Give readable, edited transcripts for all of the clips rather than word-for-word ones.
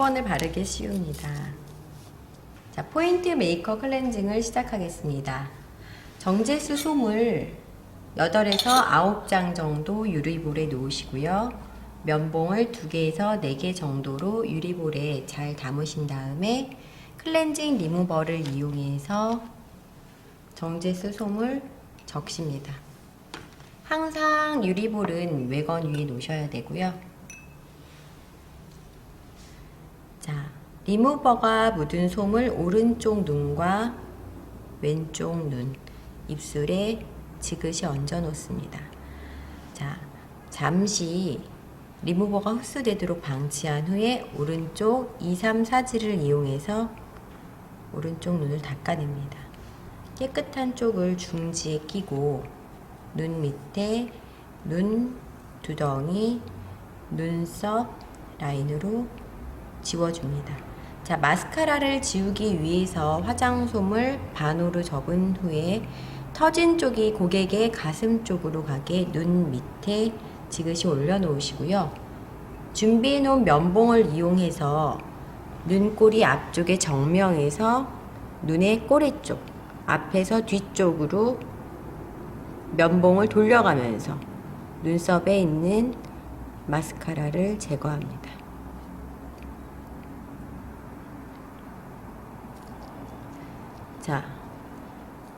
턱원을 바르게 씌웁니다. 자, 포인트 메이커 클렌징을 시작하겠습니다. 정제수 솜을 8에서 9장 정도 유리볼에 놓으시고요. 면봉을 2개에서 4개 정도로 유리볼에 잘 담으신 다음에 클렌징 리무버를 이용해서 정제수 솜을 적십니다. 항상 유리볼은 외건 위에 놓으셔야 되고요. 자, 리무버가 묻은 솜을 오른쪽 눈과 왼쪽 눈, 입술에 지그시 얹어 놓습니다. 자, 잠시 리무버가 흡수되도록 방치한 후에 오른쪽 2, 3, 4지를 이용해서 오른쪽 눈을 닦아냅니다. 깨끗한 쪽을 중지에 끼고 눈 밑에 눈 두덩이, 눈썹 라인으로 지워줍니다. 자, 마스카라를 지우기 위해서 화장솜을 반으로 접은 후에 터진 쪽이 고객의 가슴 쪽으로 가게 눈 밑에 지그시 올려놓으시고요. 준비해놓은 면봉을 이용해서 눈꼬리 앞쪽의 정면에서 눈의 꼬리 쪽, 앞에서 뒤쪽으로 면봉을 돌려가면서 눈썹에 있는 마스카라를 제거합니다. 자,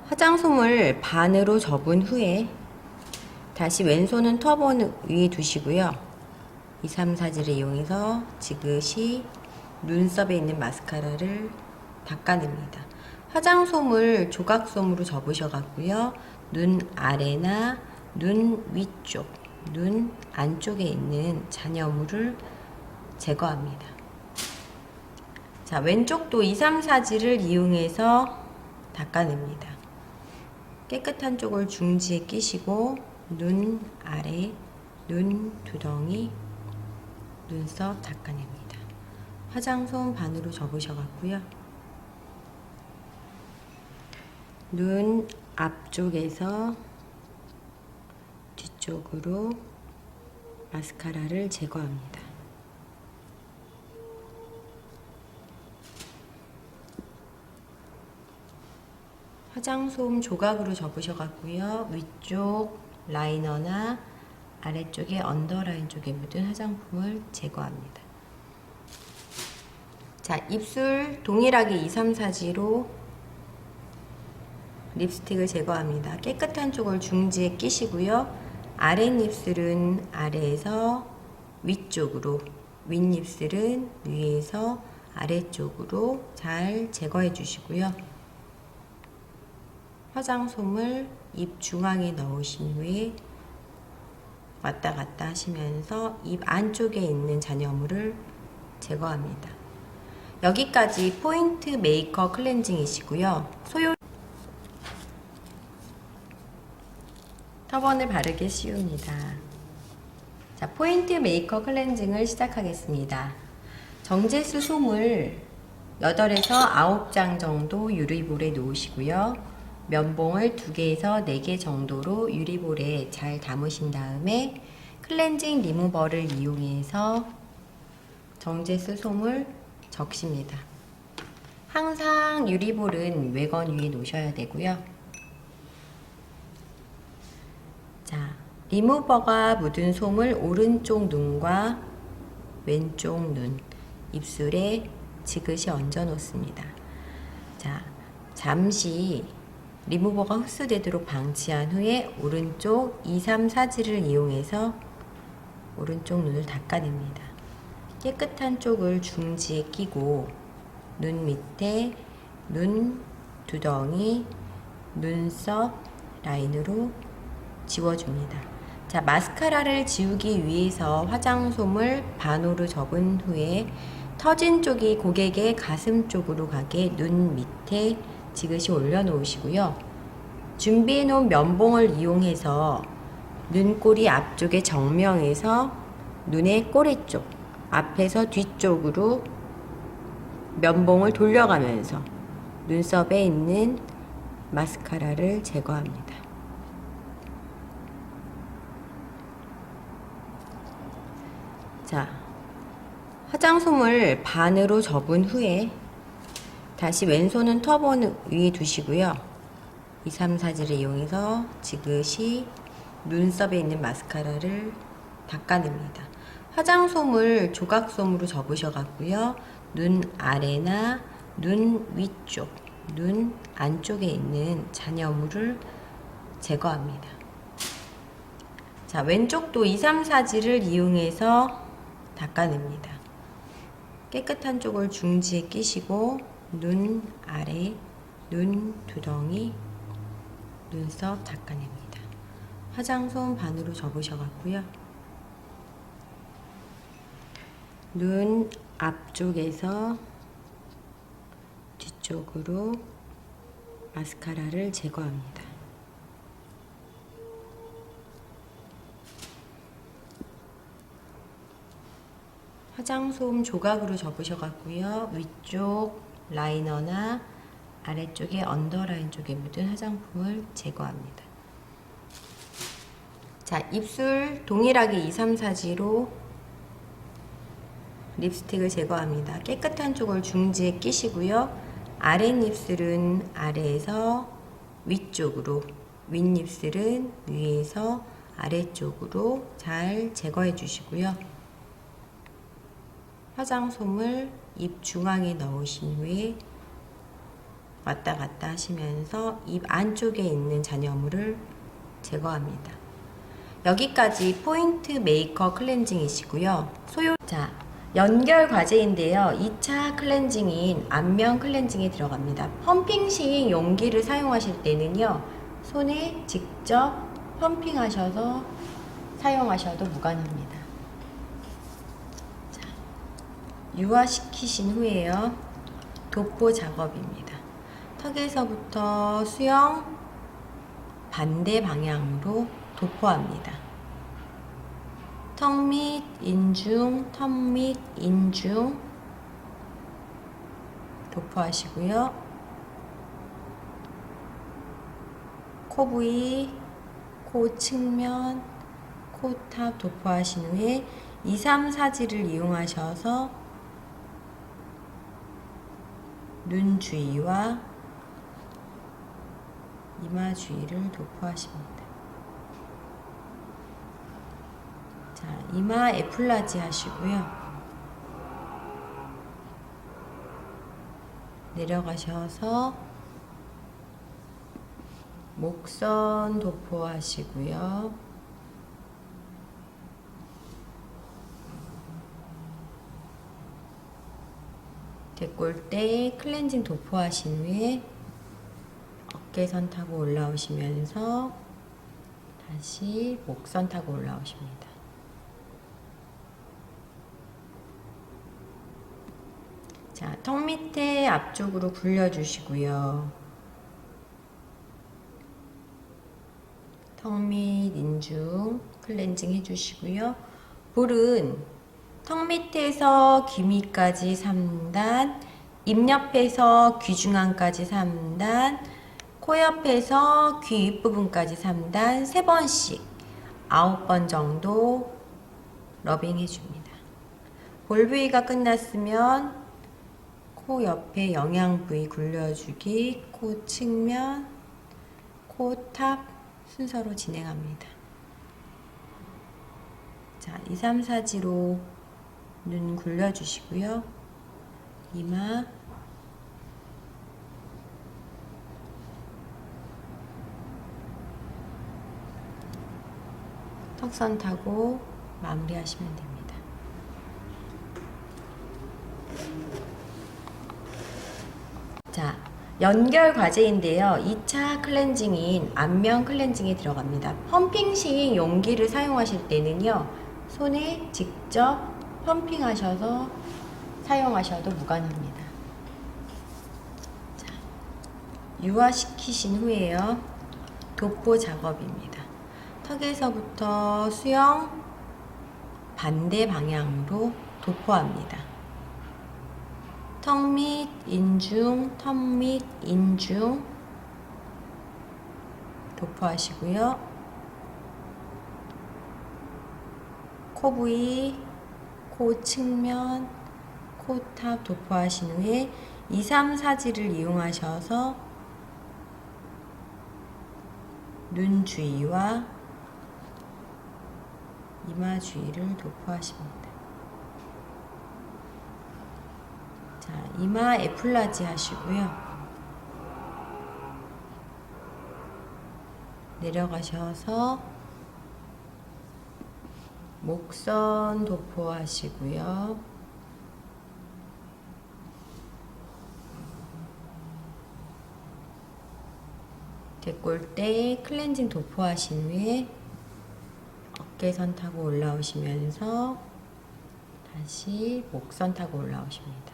화장솜을 반으로 접은 후에 다시 왼손은 터번 위에 두시고요. 2, 3, 4지를 이용해서 지그시 눈썹에 있는 마스카라를 닦아냅니다. 화장솜을 조각솜으로 접으셔갖고요. 눈 아래나 눈 위쪽, 눈 안쪽에 있는 잔여물을 제거합니다. 자, 왼쪽도 2, 3, 4지를 이용해서 닦아냅니다. 깨끗한 쪽을 중지에 끼시고 눈 아래, 눈 두덩이, 눈썹 닦아냅니다. 화장솜 반으로 접으셔갖고요. 눈 앞쪽에서 뒤쪽으로 마스카라를 제거합니다. 화장솜 조각으로 접으셔갖고요. 위쪽 라이너나 아래쪽에 언더라인 쪽에 묻은 화장품을 제거합니다. 자, 입술 동일하게 2, 3, 4지로 립스틱을 제거합니다. 깨끗한 쪽을 중지에 끼시고요. 아랫입술은 아래에서 위쪽으로, 윗입술은 위에서 아래쪽으로 잘 제거해 주시고요. 화장솜을 입 중앙에 넣으신 후에 왔다 갔다 하시면서 입 안쪽에 있는 잔여물을 제거합니다. 여기까지 포인트 메이커 클렌징이시고요. 턱원을 바르게 씌웁니다. 자, 포인트 메이커 클렌징을 시작하겠습니다. 정제수 솜을 8에서 9장 정도 유리볼에 놓으시고요. 면봉을 2개에서 4개 정도로 유리볼에 잘 담으신 다음에 클렌징 리무버를 이용해서 정제수 솜을 적십니다. 항상 유리볼은 외건 위에 놓으셔야 되고요. 자, 리무버가 묻은 솜을 오른쪽 눈과 왼쪽 눈, 입술에 지그시 얹어 놓습니다. 자, 잠시 리무버가 흡수되도록 방치한 후에 오른쪽 2, 3, 4지를 이용해서 오른쪽 눈을 닦아냅니다. 깨끗한 쪽을 중지에 끼고 눈 밑에 눈 두덩이, 눈썹 라인으로 지워줍니다. 자, 마스카라를 지우기 위해서 화장솜을 반으로 접은 후에 터진 쪽이 고객의 가슴 쪽으로 가게 눈 밑에 지그시 올려놓으시고요. 준비해놓은 면봉을 이용해서 눈꼬리 앞쪽의 정면에서 눈의 꼬리 쪽, 앞에서 뒤쪽으로 면봉을 돌려가면서 눈썹에 있는 마스카라를 제거합니다. 자, 화장솜을 반으로 접은 후에 다시 왼손은 터보 위에 두시고요. 2, 3, 4지를 이용해서 지그시 눈썹에 있는 마스카라를 닦아냅니다. 화장솜을 조각솜으로 접으셔갖고요. 눈 아래나 눈 위쪽, 눈 안쪽에 있는 잔여물을 제거합니다. 자, 왼쪽도 2, 3, 4지를 이용해서 닦아냅니다. 깨끗한 쪽을 중지에 끼시고 눈 아래, 눈 두덩이, 눈썹 닦아냅니다. 화장솜 반으로 접으셔갖고요. 눈 앞쪽에서 뒤쪽으로 마스카라를 제거합니다. 화장솜 조각으로 접으셔갖고요. 위쪽 라이너나 아래쪽에 언더라인 쪽에 묻은 화장품을 제거합니다. 자, 입술 동일하게 2, 3, 4지로 립스틱을 제거합니다. 깨끗한 쪽을 중지에 끼시고요. 아랫입술은 아래에서 위쪽으로, 윗입술은 위에서 아래쪽으로 잘 제거해 주시고요. 화장솜을 입 중앙에 넣으신 후에 왔다 갔다 하시면서 입 안쪽에 있는 잔여물을 제거합니다. 여기까지 포인트 메이커 클렌징이시고요. 자, 연결 과제인데요. 2차 클렌징인 안면 클렌징에 들어갑니다. 펌핑식 용기를 사용하실 때는요. 손에 직접 펌핑하셔서 사용하셔도 무관합니다. 자, 유화시키신 후에요. 도포 작업입니다. 턱에서부터 수영 반대 방향으로 도포합니다. 턱 밑 인중, 턱 밑 인중 도포하시고요. 코 부위, 코 측면, 코탑 도포하신 후에 2, 3, 4지를 이용하셔서 눈 주위와 이마 주위를 도포하십니다. 자, 이마 에플라지 하시고요. 내려가셔서 목선 도포하시고요. 대골대 클렌징 도포하신 후에 어깨선 타고 올라오시면서 다시 목선 타고 올라오십니다. 자, 턱 밑에 앞쪽으로 굴려주시고요. 턱 밑 인중 클렌징 해주시고요. 볼은 턱 밑에서 귀 밑까지 3단, 입 옆에서 귀 중앙까지 3단, 코 옆에서 귀 윗부분까지 3단 3번씩 9번 정도 러빙 해줍니다. 볼 부위가 끝났으면 코 옆에 영양 부위 굴려주기, 코 측면, 코 탑 순서로 진행합니다. 자, 2, 3, 4지로 눈 굴려주시고요. 이마, 턱선 타고 마무리하시면 됩니다. 자, 연결 과제인데요. 2차 클렌징인 안면 클렌징에 들어갑니다. 펌핑식 용기를 사용하실 때는요. 손에 직접 펌핑하셔서 사용하셔도 무관합니다. 자, 유화시키신 후에요. 도포 작업입니다. 턱에서부터 수영 반대 방향으로 도포합니다. 턱 밑 인중, 턱 밑 인중 도포하시고요. 코 부위, 코 측면, 코탑 도포하신 후에 2, 3 사지를 이용하셔서 눈 주위와 이마 주위를 도포하십니다. 자, 이마 애플라지 하시고요. 내려가셔서 목선 도포하시고요. 대골대 클렌징 도포하신 후에 어깨선 타고 올라오시면서 다시 목선 타고 올라오십니다.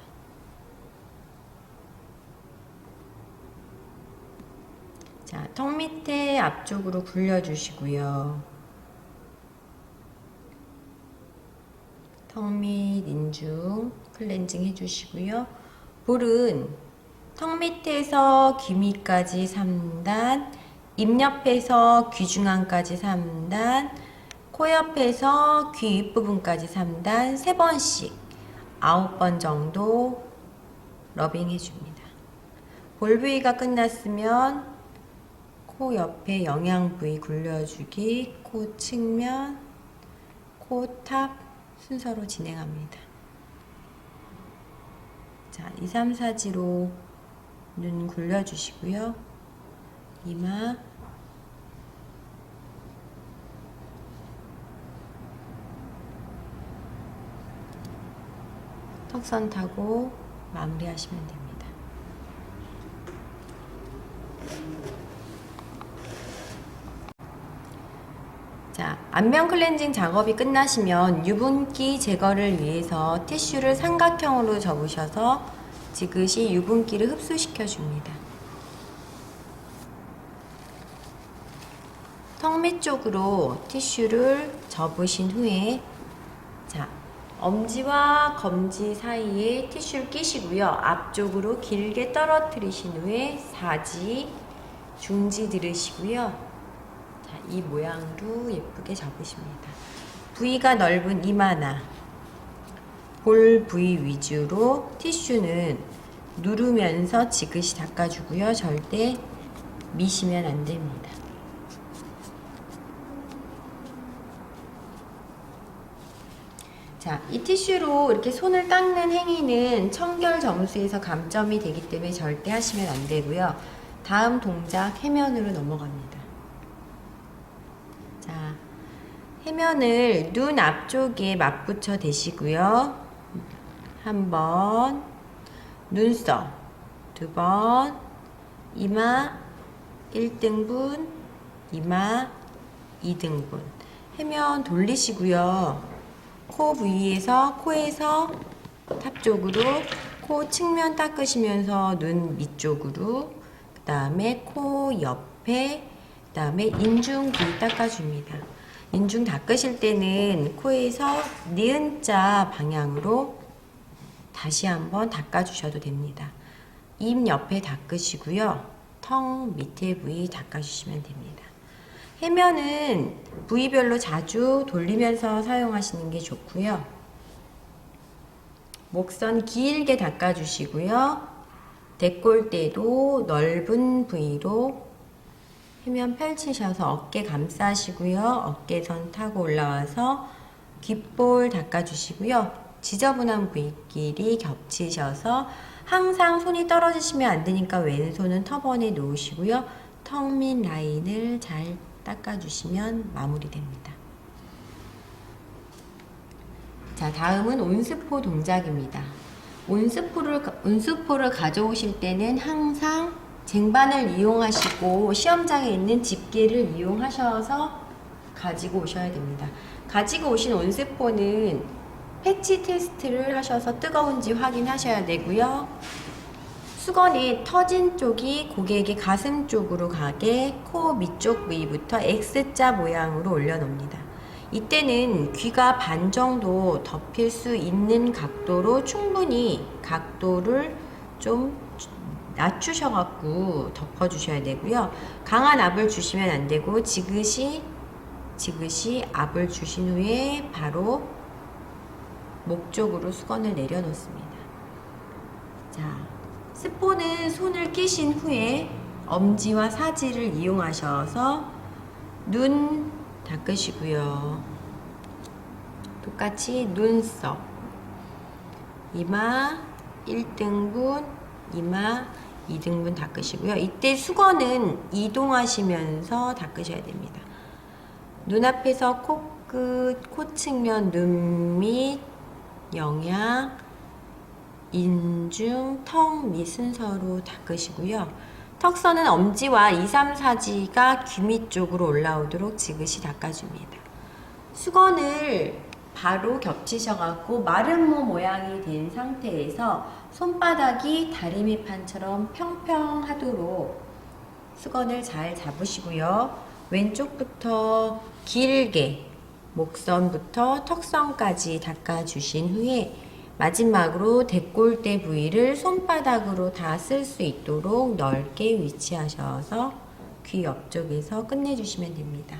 자, 턱 밑에 앞쪽으로 굴려주시고요. 턱 밑 인중 클렌징 해주시고요. 볼은 턱 밑에서 귀 밑까지 3단, 입 옆에서 귀 중앙까지 3단, 코 옆에서 귀 윗부분까지 3단, 3번씩 9번 정도 러빙 해줍니다. 볼 부위가 끝났으면 코 옆에 영양 부위 굴려주기, 코 측면, 코 탑 순서로 진행합니다. 자, 2, 3, 4지로 눈 굴려주시고요. 이마, 턱선 타고 마무리하시면 됩니다. 자, 안면 클렌징 작업이 끝나시면 유분기 제거를 위해서 티슈를 삼각형으로 접으셔서 지그시 유분기를 흡수시켜 줍니다. 턱 밑쪽으로 티슈를 접으신 후에 자, 엄지와 검지 사이에 티슈를 끼시고요. 앞쪽으로 길게 떨어뜨리신 후에 사지, 중지 들으시고요. 자, 이 모양으로 예쁘게 잡으십니다. 부위가 넓은 이마나 볼 부위 위주로 티슈는 누르면서 지그시 닦아주고요. 절대 미시면 안 됩니다. 자, 이 티슈로 이렇게 손을 닦는 행위는 청결 점수에서 감점이 되기 때문에 절대 하시면 안 되고요. 다음 동작 해면으로 넘어갑니다. 자, 해면을 눈 앞쪽에 맞붙여 대시고요. 한 번, 눈썹, 2번, 이마 1등분, 이마 2등분. 해면 돌리시고요. 코 부위에서, 코에서 탑 쪽으로, 코 측면 닦으시면서 눈 밑쪽으로, 그 다음에 코 옆에, 그 다음에 인중 부위 닦아줍니다. 인중 닦으실 때는 코에서 니은자 방향으로 다시 한번 닦아주셔도 됩니다. 입 옆에 닦으시고요. 턱 밑에 부위 닦아주시면 됩니다. 해면은 부위별로 자주 돌리면서 사용하시는 게 좋고요. 목선 길게 닦아주시고요. 대골대도 넓은 부위로 해면 펼치셔서 어깨 감싸시고요. 어깨선 타고 올라와서 귓볼 닦아주시고요. 지저분한 부위끼리 겹치셔서 항상 손이 떨어지시면 안 되니까 왼손은 턱원에 놓으시고요. 턱 밑 라인을 잘 닦아주시면 마무리됩니다. 자, 다음은 온스포 동작입니다. 온스포를 가져오실 때는 항상 쟁반을 이용하시고 시험장에 있는 집게를 이용하셔서 가지고 오셔야 됩니다. 가지고 오신 온스포는 패치 테스트를 하셔서 뜨거운지 확인하셔야 되고요. 수건이 터진 쪽이 고객의 가슴 쪽으로 가게 코 밑쪽 부위부터 X자 모양으로 올려놓습니다. 이때는 귀가 반 정도 덮일 수 있는 각도로 충분히 각도를 좀 낮추셔갖고 덮어주셔야 되고요. 강한 압을 주시면 안 되고 지그시 압을 주신 후에 바로 목 쪽으로 수건을 내려놓습니다. 자, 스폰은 손을 끼신 후에 엄지와 사지를 이용하셔서 눈 닦으시고요. 똑같이 눈썹, 이마 1등분, 이마 2등분 닦으시고요. 이때 수건은 이동하시면서 닦으셔야 됩니다. 눈앞에서 코끝, 코측면, 눈밑, 영양, 인중, 턱 밑 순서로 닦으시고요. 턱선은 엄지와 2, 3, 4지가 귀 밑 쪽으로 올라오도록 지그시 닦아줍니다. 수건을 바로 겹치셔갖고 마른 모 모양이 된 상태에서 손바닥이 다리미판처럼 평평하도록 수건을 잘 잡으시고요. 왼쪽부터 길게 목선부터 턱선까지 닦아주신 후에 마지막으로 데콜테 부위를 손바닥으로 다 쓸 수 있도록 넓게 위치하셔서 귀 옆쪽에서 끝내주시면 됩니다.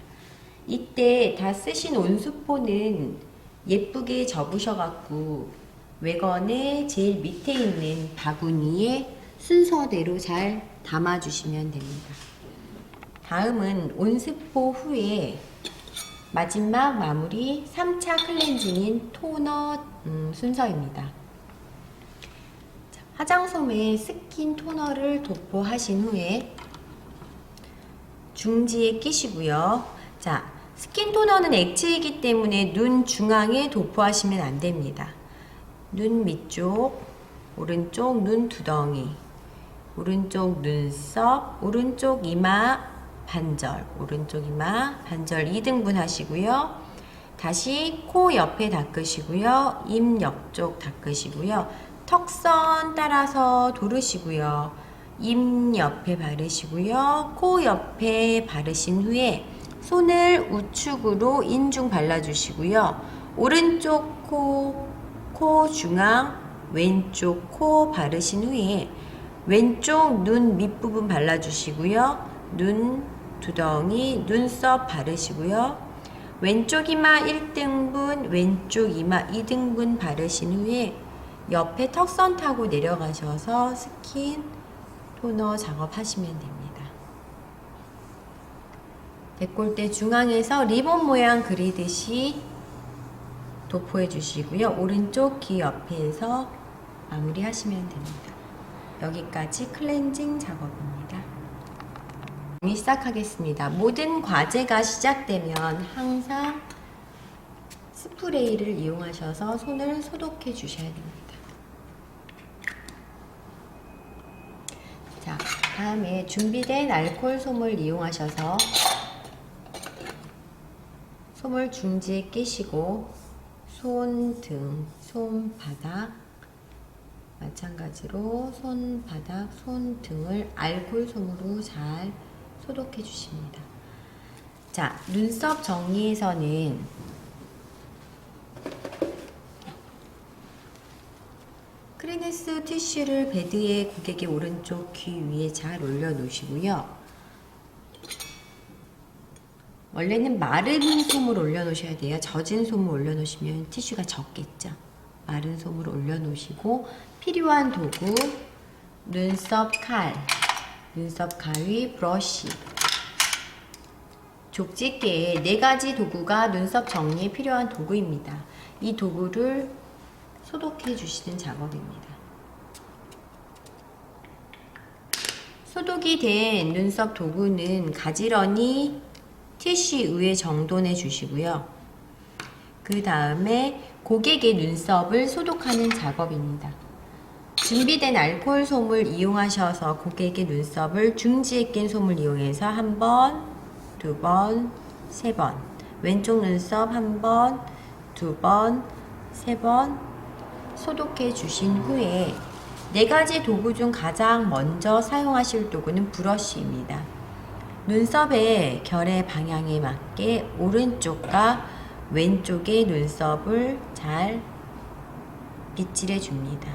이때 다 쓰신 온수포는 예쁘게 접으셔갖고 외건의 제일 밑에 있는 바구니에 순서대로 잘 담아주시면 됩니다. 다음은 온수포 후에 마지막 마무리 3차 클렌징인 토너 순서입니다. 화장솜에 스킨 토너를 도포하신 후에 중지에 끼시고요. 자, 스킨 토너는 액체이기 때문에 눈 중앙에 도포하시면 안 됩니다. 눈 밑쪽, 오른쪽 눈 두덩이, 오른쪽 눈썹, 오른쪽 이마 반절, 오른쪽 이마 반절 2등분 하시고요. 다시 코 옆에 닦으시고요. 입 옆쪽 닦으시고요. 턱선 따라서 도르시고요. 입 옆에 바르시고요. 코 옆에 바르신 후에 손을 우측으로 인중 발라주시고요. 오른쪽 코 중앙, 왼쪽 코 바르신 후에 왼쪽 눈 밑부분 발라주시고요. 눈 두덩이, 눈썹 바르시고요. 왼쪽 이마 1등분, 왼쪽 이마 2등분 바르신 후에 옆에 턱선 타고 내려가셔서 스킨 토너 작업하시면 됩니다. 데콜테 중앙에서 리본 모양 그리듯이 도포해 주시고요. 오른쪽 귀 옆에서 마무리 하시면 됩니다. 여기까지 클렌징 작업입니다. 시작하겠습니다. 모든 과제가 시작되면 항상 스프레이를 이용하셔서 손을 소독해 주셔야 됩니다. 자, 다음에 준비된 알코올 솜을 이용하셔서 솜을 중지에 끼시고 손등, 손바닥 마찬가지로 손바닥, 손등을 알코올 솜으로 잘 소독해 주십니다. 자, 눈썹 정리에서는 크리네스 티슈를 베드의 고객의 오른쪽 귀 위에 잘 올려 놓으시고요. 원래는 마른 솜을 올려 놓으셔야 돼요. 젖은 솜을 올려 놓으시면 티슈가 적겠죠. 마른 솜을 올려 놓으시고 필요한 도구, 눈썹 칼, 눈썹 가위, 브러쉬, 족집게 4가지 도구가 눈썹 정리에 필요한 도구입니다. 이 도구를 소독해 주시는 작업입니다. 소독이 된 눈썹 도구는 가지런히 티슈 위에 정돈해 주시고요. 그 다음에 고객의 눈썹을 소독하는 작업입니다. 준비된 알코올 솜을 이용하셔서 고객의 눈썹을 중지에 낀 솜을 이용해서 1번, 2번, 3번 왼쪽 눈썹 1번, 2번, 3번 소독해 주신 후에 4가지 도구 중 가장 먼저 사용하실 도구는 브러쉬입니다. 눈썹의 결의 방향에 맞게 오른쪽과 왼쪽의 눈썹을 잘 빗질해 줍니다.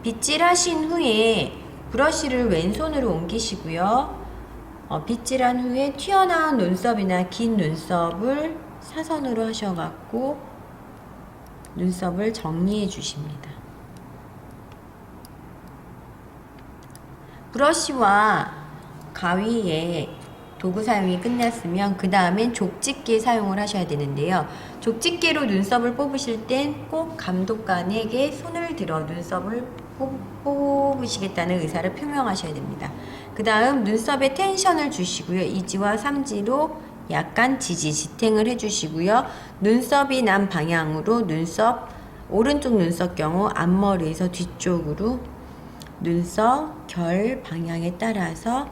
빗질하신 후에 브러쉬를 왼손으로 옮기시고요. 빗질한 후에 튀어나온 눈썹이나 긴 눈썹을 사선으로 하셔갖고 눈썹을 정리해 주십니다. 브러쉬와 가위에 도구 사용이 끝났으면 그 다음엔 족집게 사용을 하셔야 되는데요. 족집게로 눈썹을 뽑으실 땐 꼭 감독관에게 손을 들어 눈썹을 뽑으시겠다는 의사를 표명하셔야 됩니다. 그 다음 눈썹에 텐션을 주시고요. 2지와 3지로 약간 지탱을 해주시고요. 눈썹이 난 방향으로 오른쪽 눈썹 경우 앞머리에서 뒤쪽으로 눈썹 결 방향에 따라서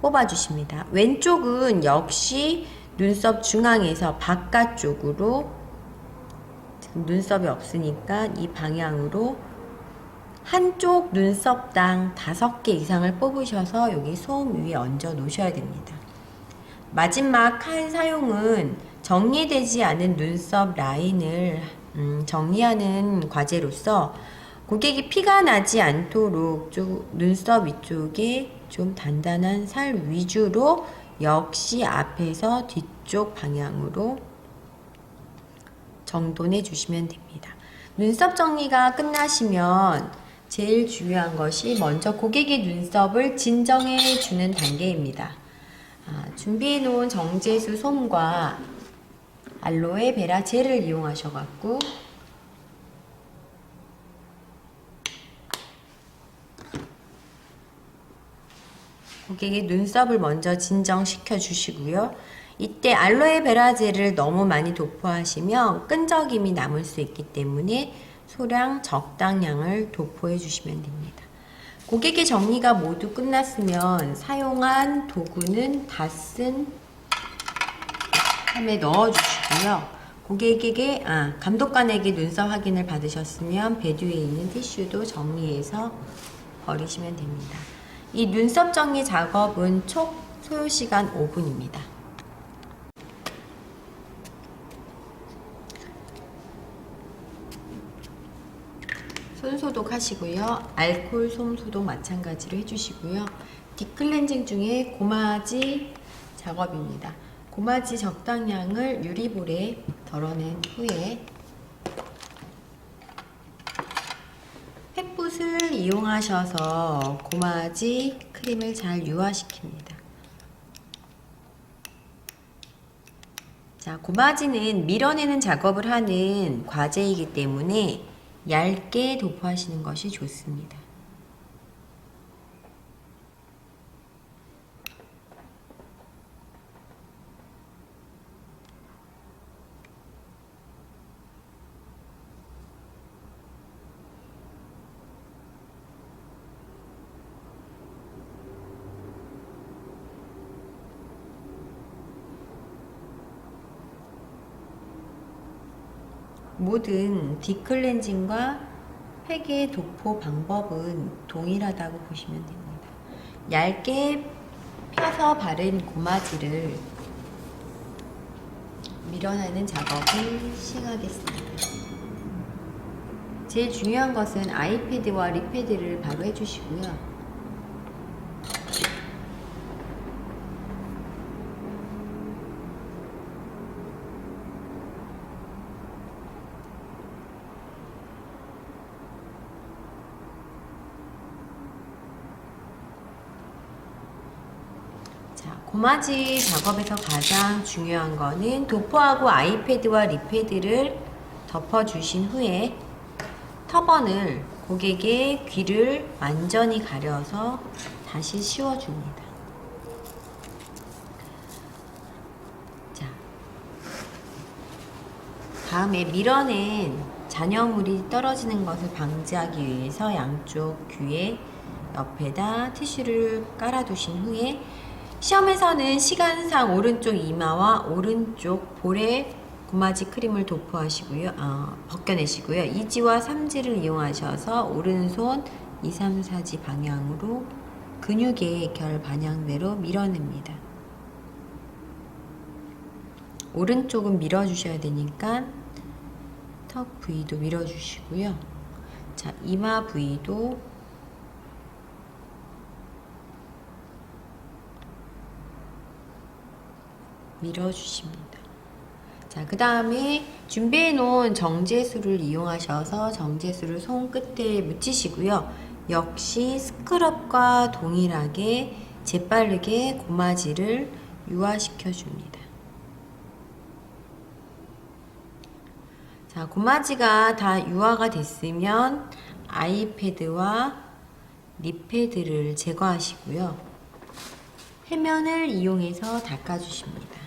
뽑아주십니다. 왼쪽은 역시 눈썹 중앙에서 바깥쪽으로, 지금 눈썹이 없으니까 이 방향으로 한쪽 눈썹당 5개 이상을 뽑으셔서 여기 솜 위에 얹어 놓으셔야 됩니다. 마지막 한 사용은 정리되지 않은 눈썹 라인을 정리하는 과제로서 고객이 피가 나지 않도록 눈썹 위쪽에 좀 단단한 살 위주로 역시 앞에서 뒤쪽 방향으로 정돈해 주시면 됩니다. 눈썹 정리가 끝나시면 제일 중요한 것이 먼저 고객의 눈썹을 진정해 주는 단계입니다. 준비해 놓은 정제수 솜과 알로에 베라 젤을 이용하셔 갖고 고객의 눈썹을 먼저 진정시켜 주시고요. 이때 알로에 베라 젤을 너무 많이 도포하시면 끈적임이 남을 수 있기 때문에 소량 적당량을 도포해 주시면 됩니다. 고객의 정리가 모두 끝났으면 사용한 도구는 다 쓴 함에 넣어 주시고요. 고객에게 감독관에게 눈썹 확인을 받으셨으면 베드 위에 있는 티슈도 정리해서 버리시면 됩니다. 이 눈썹 정리 작업은 총 소요시간 5분입니다. 손소독 하시고요. 알코올 솜 소독 마찬가지로 해주시고요. 딥클렌징 중에 고마지 작업입니다. 고마지 적당량을 유리볼에 덜어낸 후에 팩붓을 이용하셔서 고마지 크림을 잘 유화시킵니다. 자, 고마지는 밀어내는 작업을 하는 과제이기 때문에 얇게 도포하시는 것이 좋습니다. 모든 딥클렌징과 팩의 도포 방법은 동일하다고 보시면 됩니다. 얇게 펴서 바른 고마지를 밀어내는 작업을 시행하겠습니다. 제일 중요한 것은 아이패드와 립패드를 바로 해주시고요. 고마지 작업에서 가장 중요한 거는 도포하고 아이패드와 립패드를 덮어주신 후에 터번을 고객의 귀를 완전히 가려서 다시 씌워줍니다. 자, 다음에 밀어낸 잔여물이 떨어지는 것을 방지하기 위해서 양쪽 귀에 옆에다 티슈를 깔아두신 후에 시험에서는 시간상 오른쪽 이마와 오른쪽 볼에 고마지 크림을 도포하시고요. 벗겨내시고요. 2지와 3지를 이용하셔서 오른손 2, 3, 4지 방향으로 근육의 결 방향대로 밀어냅니다. 오른쪽은 밀어주셔야 되니까 턱 부위도 밀어주시고요. 자, 이마 부위도 밀어주십니다. 자, 그 다음에 준비해 놓은 정제수를 이용하셔서 정제수를 손끝에 묻히시고요. 역시 스크럽과 동일하게 재빠르게 고마지를 유화시켜 줍니다. 자, 고마지가 다 유화가 됐으면 아이패드와 립패드를 제거하시고요. 해면을 이용해서 닦아주십니다.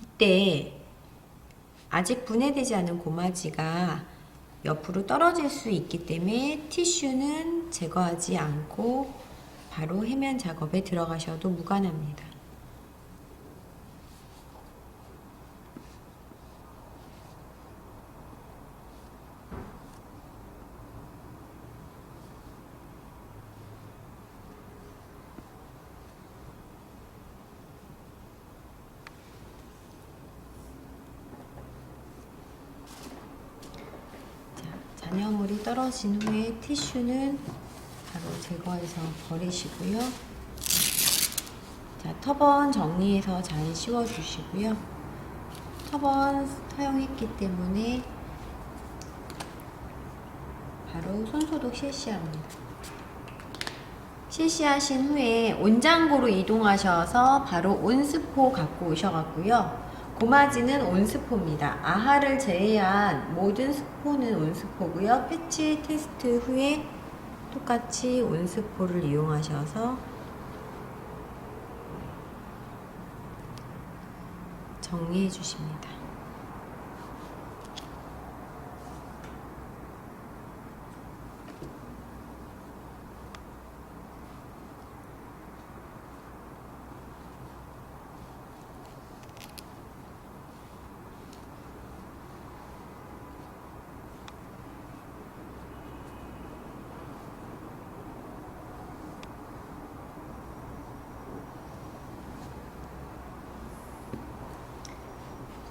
이때 아직 분해되지 않은 고마지가 옆으로 떨어질 수 있기 때문에 티슈는 제거하지 않고 바로 해면 작업에 들어가셔도 무관합니다. 잔여물이 떨어진 후에 티슈는 바로 제거해서 버리시고요. 자, 터번 정리해서 잘 씌워 주시고요. 터번 사용했기 때문에 바로 손소독 실시합니다. 실시하신 후에 온장고로 이동하셔서 바로 온스포 갖고 오셔갖고요. 고마지는 온스포입니다. 아하를 제외한 모든 스포는 온스포고요. 패치 테스트 후에 똑같이 온스포를 이용하셔서 정리해 주십니다.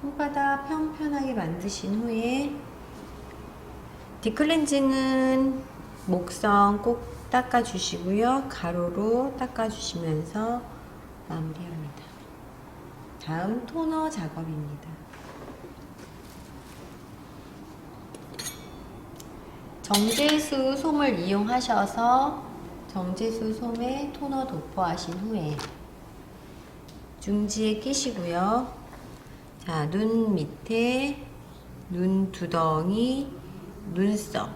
손바닥 평평하게 만드신 후에 딥클렌징은 목선 꼭 닦아주시고요. 가로로 닦아주시면서 마무리합니다. 다음 토너 작업입니다. 정제수 솜을 이용하셔서 정제수 솜에 토너 도포하신 후에 중지에 끼시고요. 자, 눈 밑에 눈 두덩이, 눈썹,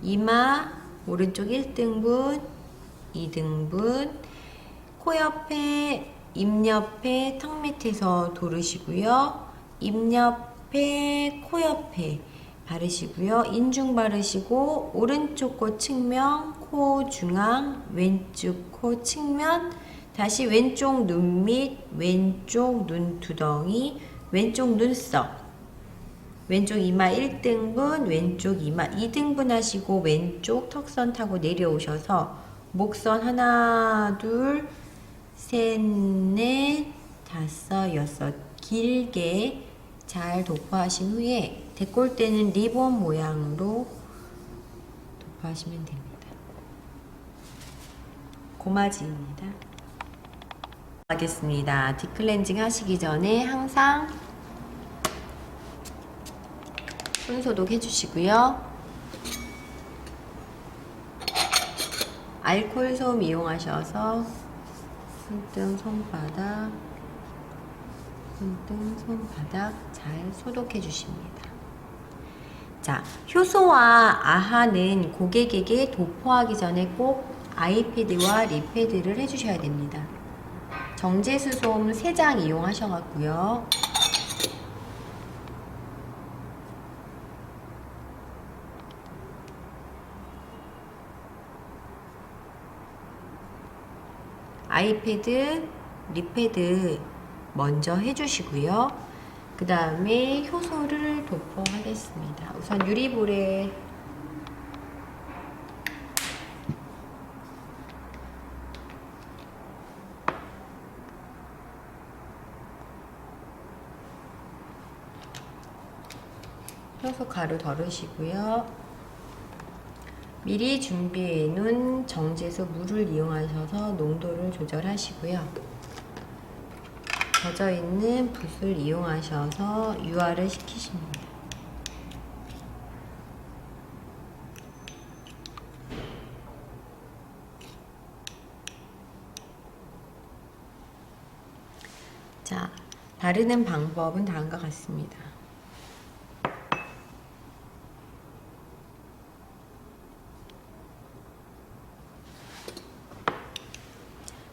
이마 오른쪽 1등분, 2등분, 코 옆에, 입 옆에, 턱 밑에서 도르시고요. 입 옆에, 코 옆에 바르시고요. 인중 바르시고 오른쪽 코 측면, 코 중앙, 왼쪽 코 측면, 다시 왼쪽 눈 밑, 왼쪽 눈 두덩이, 왼쪽 눈썹, 왼쪽 이마 1등분, 왼쪽 이마 2등분 하시고 왼쪽 턱선 타고 내려오셔서 목선 하나, 둘, 셋, 넷, 다섯, 여섯 길게 잘 도포하신 후에 데콜테는 리본 모양으로 도포하시면 됩니다. 고마지입니다. 하겠습니다. 딥클렌징 하시기 전에 항상 손 소독 해주시고요. 알코올 솜 이용하셔서 손등, 손바닥, 잘 소독해 주십니다. 자, 효소와 아하는 고객에게 도포하기 전에 꼭 아이패드와 립패드를 해주셔야 됩니다. 정제수 솜 3장 이용하셔갖고요. 아이패드, 립패드 먼저 해주시고요. 그 다음에 효소를 도포하겠습니다. 우선 유리볼에 효소 가루 덜으시고요. 미리 준비해 놓은 정제수 물을 이용하셔서 농도를 조절하시고요. 젖어 있는 붓을 이용하셔서 유화를 시키십니다. 자, 바르는 방법은 다음과 같습니다.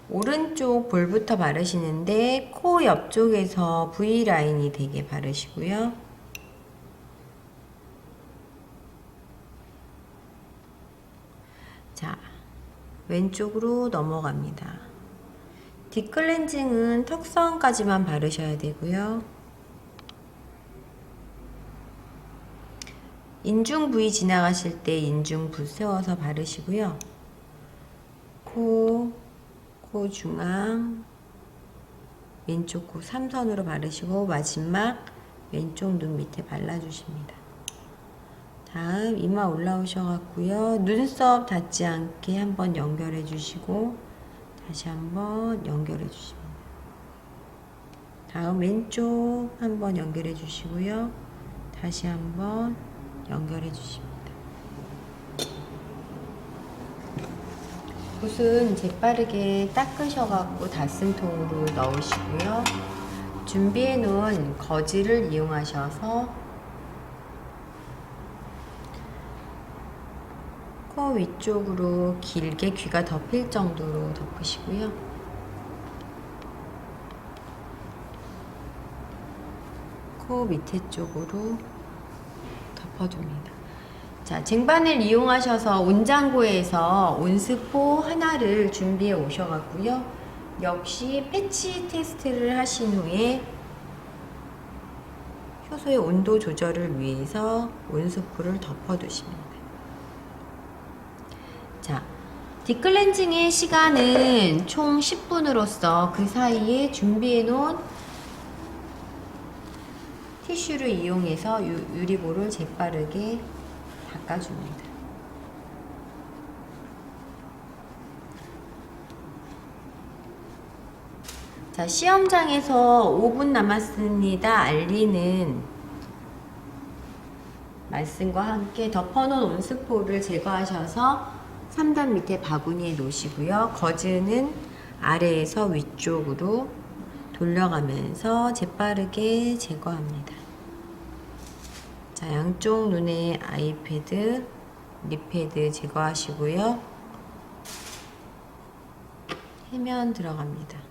오른쪽 볼부터 바르시는데 코 옆쪽에서 V라인이 되게 바르시고요. 자, 왼쪽으로 넘어갑니다. 딥클렌징은 턱선까지만 바르셔야 되고요. 인중 부위 지나가실 때 인중 붓 세워서 바르시고요. 코 중앙, 왼쪽 코 3선으로 바르시고 마지막 왼쪽 눈 밑에 발라주십니다. 다음 이마 올라오셔갖고요. 눈썹 닿지 않게 한번 연결해 주시고 다시 한번 연결해 주십니다. 다음 왼쪽 한번 연결해 주시고요. 다시 한번 연결해 주십니다. 붓은 재빠르게 닦으셔갖고 닷슴통으로 넣으시고요. 준비해 놓은 거즈를 이용하셔서 코 위쪽으로 길게 귀가 덮일 정도로 덮으시고요. 코 밑에 쪽으로 덮어줍니다. 자, 쟁반을 이용하셔서 온장고에서 온스포 하나를 준비해 오셔갖고요. 역시 패치 테스트를 하신 후에 효소의 온도 조절을 위해서 온스포를 덮어두십니다. 자, 딥클렌징의 시간은 총 10분으로서 그 사이에 준비해 놓은 티슈를 이용해서 유리볼을 재빠르게 닦아줍니다. 자, 시험장에서 5분 남았습니다 알리는 말씀과 함께 덮어놓은 온스포를 제거하셔서 3단 밑에 바구니에 놓으시고요. 거즈는 아래에서 위쪽으로 돌려가면서 재빠르게 제거합니다. 자, 양쪽 눈에 아이패드, 립패드 제거하시고요. 해면 들어갑니다.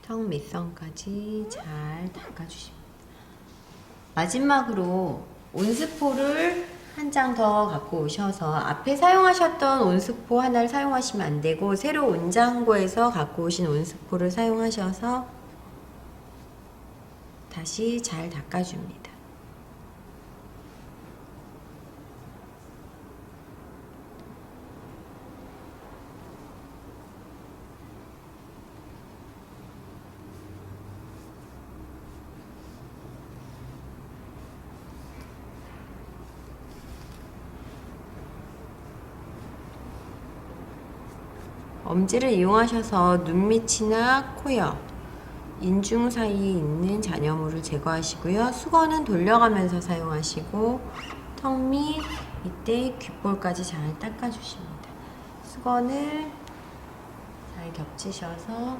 턱 밑선까지 잘 닦아주십니다. 마지막으로 온스포를 한 장 더 갖고 오셔서 앞에 사용하셨던 온스포 하나를 사용하시면 안 되고 새로 온장고에서 갖고 오신 온스포를 사용하셔서 다시 잘 닦아줍니다. 엄지를 이용하셔서 눈 밑이나 코 옆, 인중 사이에 있는 잔여물을 제거하시고요. 수건은 돌려가면서 사용하시고 턱 밑, 이때 귓볼까지 잘 닦아주십니다. 수건을 잘 겹치셔서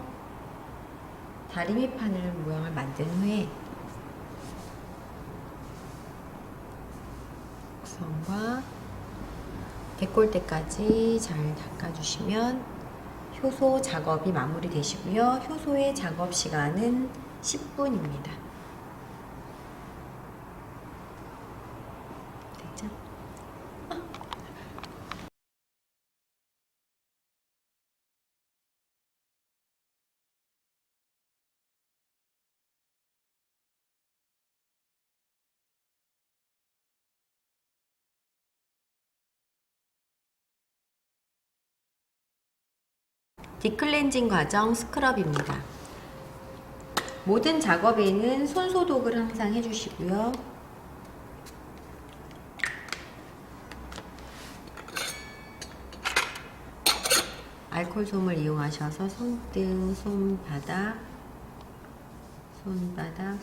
다리미판을 모양을 만든 후에 곡선과 데콜테까지 잘 닦아주시면 효소 작업이 마무리 되시고요. 효소의 작업 시간은 10분입니다. 됐죠? 디클렌징 과정 스크럽입니다. 모든 작업에는 손 소독을 항상 해주시고요. 알코올 솜을 이용하셔서 손등, 손바닥,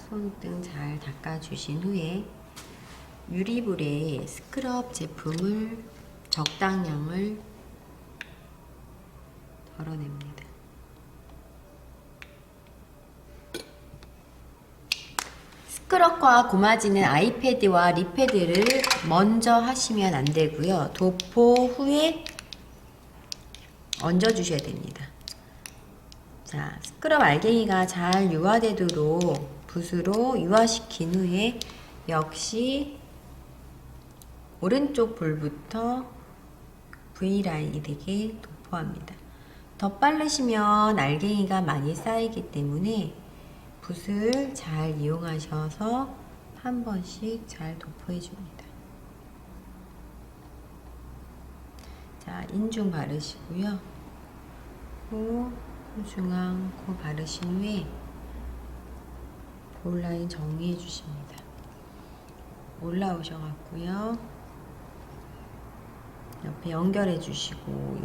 손등 잘 닦아주신 후에 유리불에 스크럽 제품을 적당량을 덜어냅니다. 스크럽과 고마지는 아이패드와 립패드를 먼저 하시면 안 되고요. 도포 후에 얹어 주셔야 됩니다. 자, 스크럽 알갱이가 잘 유화되도록 붓으로 유화시킨 후에 역시 오른쪽 볼부터 V라인이 되게 도포합니다. 덧바르시면 알갱이가 많이 쌓이기 때문에 붓을 잘 이용하셔서 한 번씩 잘 도포해 줍니다. 자, 인중 바르시고요. 코, 중앙, 코 바르신 후에 볼 라인 정리해 주십니다. 올라오셔 갖고요. 옆에 연결해 주시고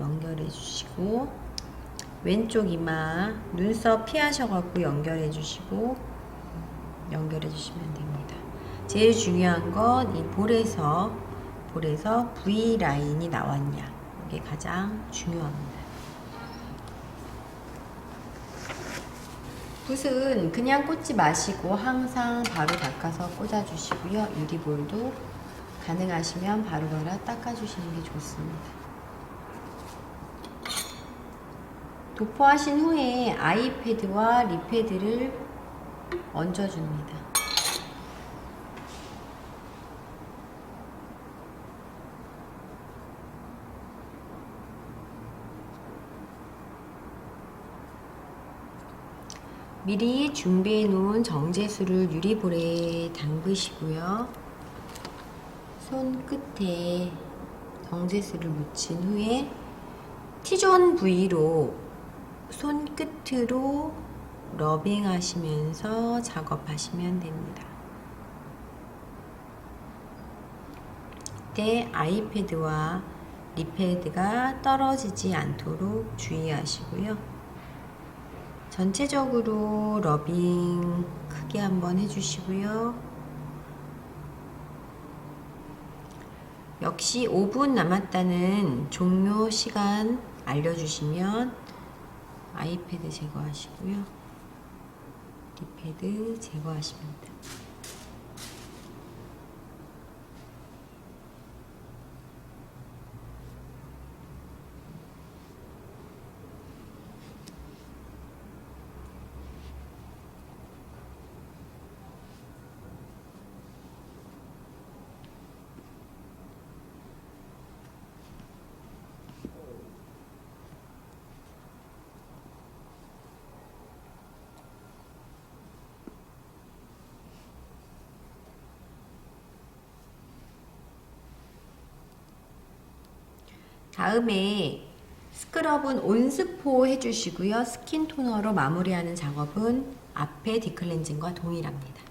왼쪽 이마 눈썹 피하셔 갖고 연결해 주시면 됩니다. 제일 중요한 건 이 볼에서 V 라인이 나왔냐, 이게 가장 중요합니다. 붓은 그냥 꽂지 마시고 항상 바로 닦아서 꽂아 주시고요. 유리볼도 가능하시면 바로바로 닦아주시는 게 좋습니다. 도포하신 후에 아이패드와 립패드를 얹어줍니다. 미리 준비해 놓은 정제수를 유리볼에 담그시고요. 손 끝에 정제수를 묻힌 후에 T존 부위로 손끝으로 러빙 하시면서 작업하시면 됩니다. 이때 아이패드와 립패드가 떨어지지 않도록 주의하시고요. 전체적으로 러빙 크게 한번 해주시고요. 역시 5분 남았다는 종료 시간 알려주시면 아이패드 제거하시고요. 립패드 제거하십니다. 다음에 스크럽은 온스포 해주시고요. 스킨 토너로 마무리하는 작업은 앞에 디클렌징과 동일합니다.